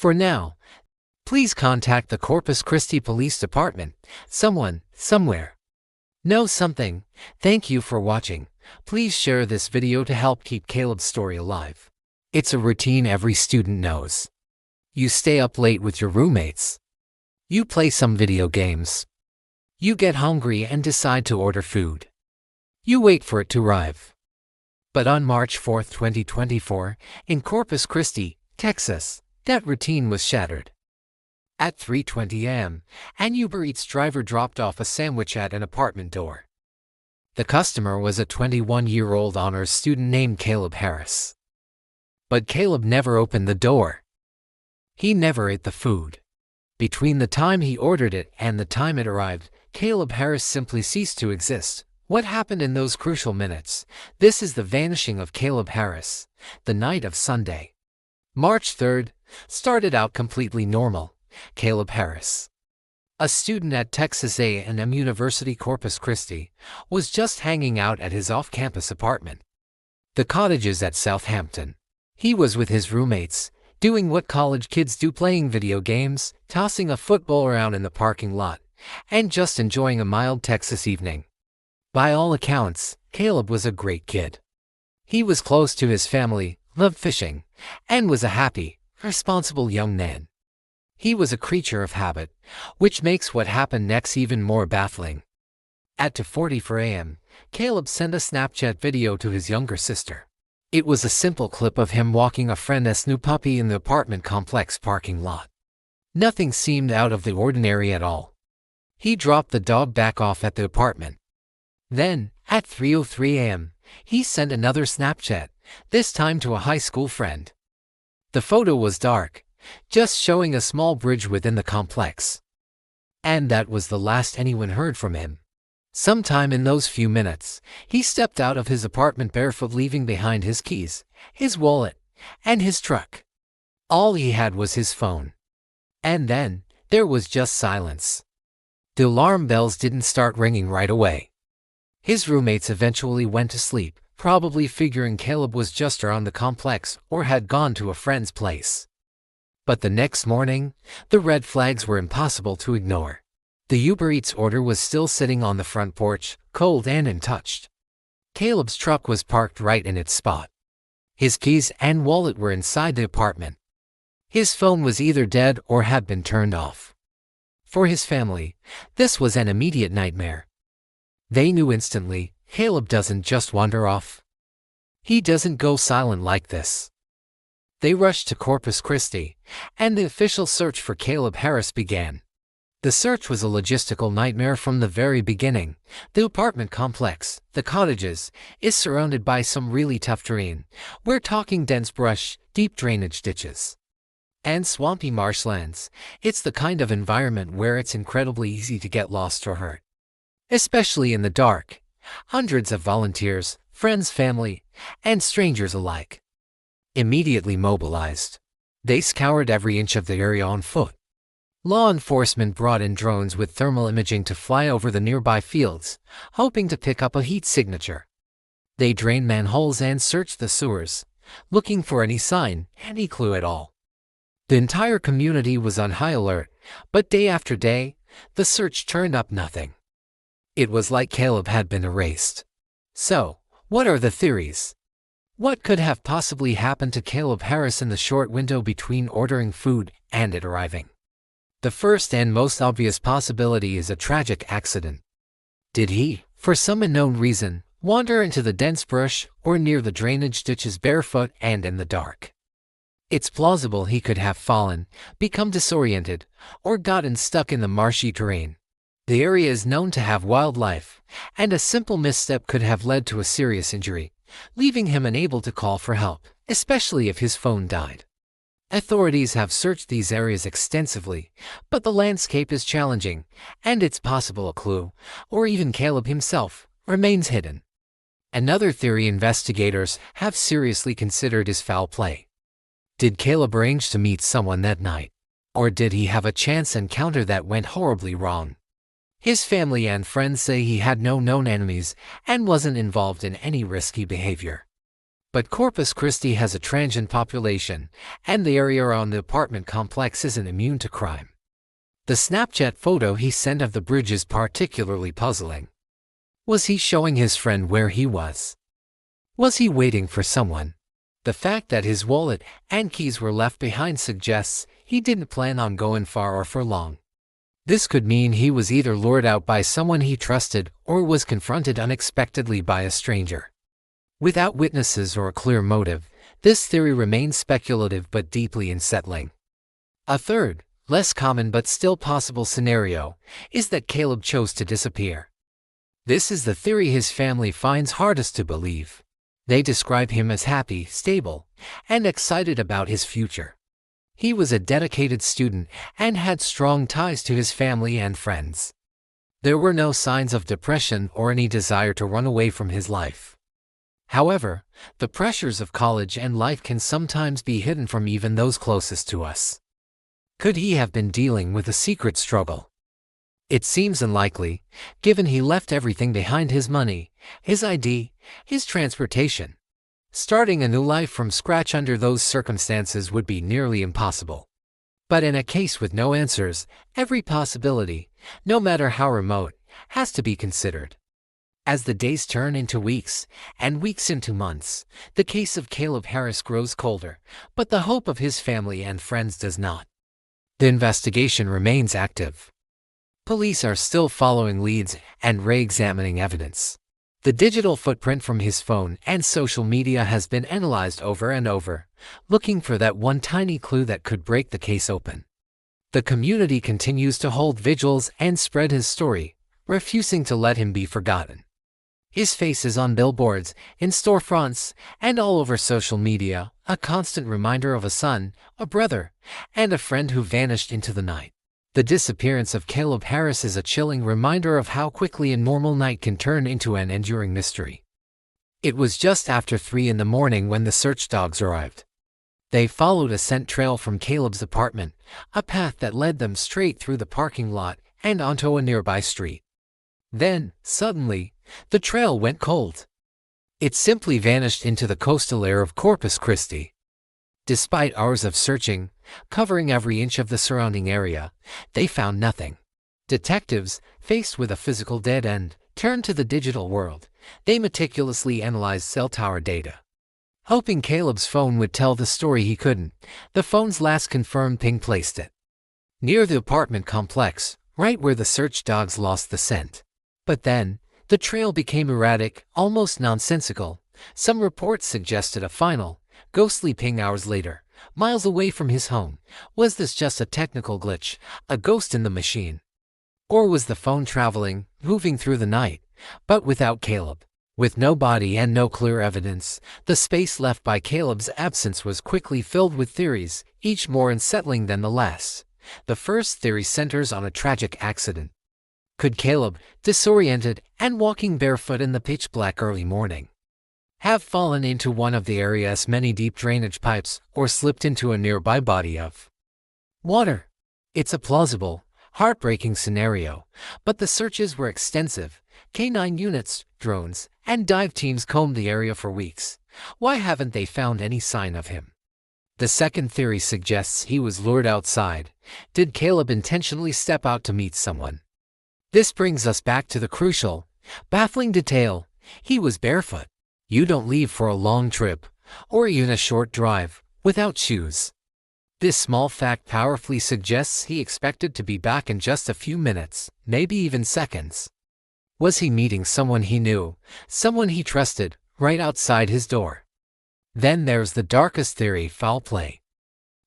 For now, please contact the Corpus Christi Police Department. Someone, somewhere, knows something. Thank you for watching. Please share this video to help keep Caleb's story alive. It's a routine every student knows. You stay up late with your roommates. You play some video games. You get hungry and decide to order food. You wait for it to arrive. But on March 4, 2024, in Corpus Christi, Texas, that routine was shattered. At 3:20 a.m., an Uber Eats driver dropped off a sandwich at an apartment door. The customer was a 21-year-old honors student named Caleb Harris. But Caleb never opened the door. He never ate the food. Between the time he ordered it and the time it arrived, Caleb Harris simply ceased to exist. What happened in those crucial minutes? This is the vanishing of Caleb Harris. The night of Sunday, March 3rd, started out completely normal. Caleb Harris, a student at Texas A&M University Corpus Christi, was just hanging out at his off-campus apartment, the Cottages at Southampton. He was with his roommates, doing what college kids do, playing video games, tossing a football around in the parking lot, and just enjoying a mild Texas evening. By all accounts, Caleb was a great kid. He was close to his family, loved fishing, and was a happy, responsible young man. He was a creature of habit, which makes what happened next even more baffling. At 2:44 a.m., Caleb sent a Snapchat video to his younger sister. It was a simple clip of him walking a friend's new puppy in the apartment complex parking lot. Nothing seemed out of the ordinary at all. He dropped the dog back off at the apartment. Then, at 3:03 a.m., he sent another Snapchat, this time to a high school friend. The photo was dark, just showing a small bridge within the complex. And that was the last anyone heard from him. Sometime in those few minutes, he stepped out of his apartment barefoot, leaving behind his keys, his wallet, and his truck. All he had was his phone. And then, there was just silence. The alarm bells didn't start ringing right away. His roommates eventually went to sleep, probably figuring Caleb was just around the complex or had gone to a friend's place. But the next morning, the red flags were impossible to ignore. The Uber Eats order was still sitting on the front porch, cold and untouched. Caleb's truck was parked right in its spot. His keys and wallet were inside the apartment. His phone was either dead or had been turned off. For his family, this was an immediate nightmare. They knew instantly, Caleb doesn't just wander off. He doesn't go silent like this. They rushed to Corpus Christi, and the official search for Caleb Harris began. The search was a logistical nightmare from the very beginning. The apartment complex, the Cottages, is surrounded by some really tough terrain. We're talking dense brush, deep drainage ditches, and swampy marshlands. It's the kind of environment where it's incredibly easy to get lost or hurt, especially in the dark. Hundreds of volunteers, friends, family, and strangers alike, immediately mobilized. They scoured every inch of the area on foot. Law enforcement brought in drones with thermal imaging to fly over the nearby fields, hoping to pick up a heat signature. They drained manholes and searched the sewers, looking for any sign, any clue at all. The entire community was on high alert, but day after day, the search turned up nothing. It was like Caleb had been erased. So, what are the theories? What could have possibly happened to Caleb Harris in the short window between ordering food and it arriving? The first and most obvious possibility is a tragic accident. Did he, for some unknown reason, wander into the dense brush or near the drainage ditches barefoot and in the dark? It's plausible he could have fallen, become disoriented, or gotten stuck in the marshy terrain. The area is known to have wildlife, and a simple misstep could have led to a serious injury, leaving him unable to call for help, especially if his phone died. Authorities have searched these areas extensively, but the landscape is challenging, and it's possible a clue, or even Caleb himself, remains hidden. Another theory investigators have seriously considered is foul play. Did Caleb arrange to meet someone that night? Or did he have a chance encounter that went horribly wrong? His family and friends say he had no known enemies and wasn't involved in any risky behavior. But Corpus Christi has a transient population, and the area around the apartment complex isn't immune to crime. The Snapchat photo he sent of the bridge is particularly puzzling. Was he showing his friend where he was? Was he waiting for someone? The fact that his wallet and keys were left behind suggests he didn't plan on going far or for long. This could mean he was either lured out by someone he trusted or was confronted unexpectedly by a stranger. Without witnesses or a clear motive, this theory remains speculative but deeply unsettling. A third, less common but still possible scenario, is that Caleb chose to disappear. This is the theory his family finds hardest to believe. They describe him as happy, stable, and excited about his future. He was a dedicated student and had strong ties to his family and friends. There were no signs of depression or any desire to run away from his life. However, the pressures of college and life can sometimes be hidden from even those closest to us. Could he have been dealing with a secret struggle? It seems unlikely, given he left everything behind: his money, his ID, his transportation. Starting a new life from scratch under those circumstances would be nearly impossible. But in a case with no answers, every possibility, no matter how remote, has to be considered. As the days turn into weeks, and weeks into months, the case of Caleb Harris grows colder, but the hope of his family and friends does not. The investigation remains active. Police are still following leads and re-examining evidence. The digital footprint from his phone and social media has been analyzed over and over, looking for that one tiny clue that could break the case open. The community continues to hold vigils and spread his story, refusing to let him be forgotten. His face is on billboards, in storefronts, and all over social media, a constant reminder of a son, a brother, and a friend who vanished into the night. The disappearance of Caleb Harris is a chilling reminder of how quickly a normal night can turn into an enduring mystery. It was just after 3 in the morning when the search dogs arrived. They followed a scent trail from Caleb's apartment, a path that led them straight through the parking lot and onto a nearby street. Then, suddenly, the trail went cold. It simply vanished into the coastal air of Corpus Christi. Despite hours of searching, covering every inch of the surrounding area, they found nothing. Detectives, faced with a physical dead end, turned to the digital world. They meticulously analyzed cell tower data. Hoping Caleb's phone would tell the story, he couldn't. The phone's last confirmed ping placed it near the apartment complex, right where the search dogs lost the scent. But then, the trail became erratic, almost nonsensical. Some reports suggested a final, ghostly ping hours later, miles away from his home. Was this just a technical glitch, a ghost in the machine? Or was the phone traveling, moving through the night, but without Caleb? With no body and no clear evidence, the space left by Caleb's absence was quickly filled with theories, each more unsettling than the last. The first theory centers on a tragic accident. Could Caleb, disoriented and walking barefoot in the pitch-black early morning, have fallen into one of the area's many deep drainage pipes or slipped into a nearby body of water? It's a plausible, heartbreaking scenario, but the searches were extensive. K9 units, drones, and dive teams combed the area for weeks. Why haven't they found any sign of him? The second theory suggests he was lured outside. Did Caleb intentionally step out to meet someone? This brings us back to the crucial, baffling detail. He was barefoot. You don't leave for a long trip, or even a short drive, without shoes. This small fact powerfully suggests he expected to be back in just a few minutes, maybe even seconds. Was he meeting someone he knew, someone he trusted, right outside his door? Then there's the darkest theory: foul play.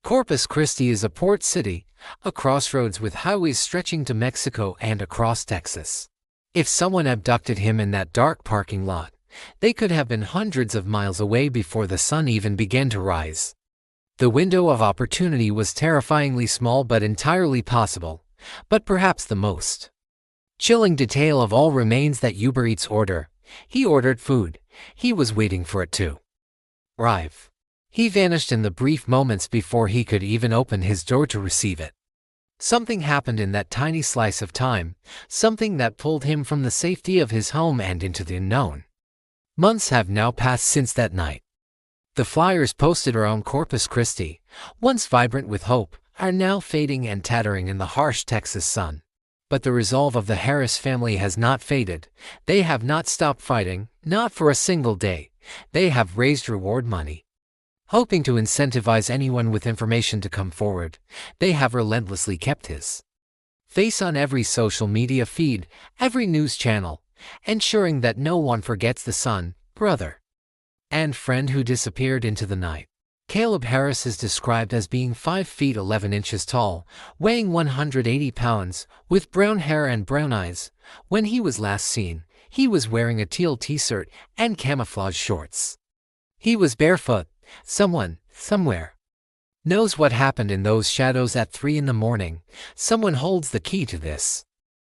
Corpus Christi is a port city, a crossroads with highways stretching to Mexico and across Texas. If someone abducted him in that dark parking lot, they could have been hundreds of miles away before the sun even began to rise. The window of opportunity was terrifyingly small but entirely possible. But perhaps the most chilling detail of all remains that Uber Eats order. He ordered food. He was waiting for it to arrive. He vanished in the brief moments before he could even open his door to receive it. Something happened in that tiny slice of time, something that pulled him from the safety of his home and into the unknown. Months have now passed since that night. The flyers posted around Corpus Christi, once vibrant with hope, are now fading and tattering in the harsh Texas sun. But the resolve of the Harris family has not faded. They have not stopped fighting, not for a single day. They have raised reward money, hoping to incentivize anyone with information to come forward. They have relentlessly kept his face on every social media feed, every news channel, ensuring that no one forgets the son, brother, and friend who disappeared into the night. Caleb Harris is described as being 5 feet 11 inches tall, weighing 180 pounds, with brown hair and brown eyes. When he was last seen, he was wearing a teal t-shirt and camouflage shorts. He was barefoot. Someone, somewhere, knows what happened in those shadows at 3 in the morning. Someone holds the key to this.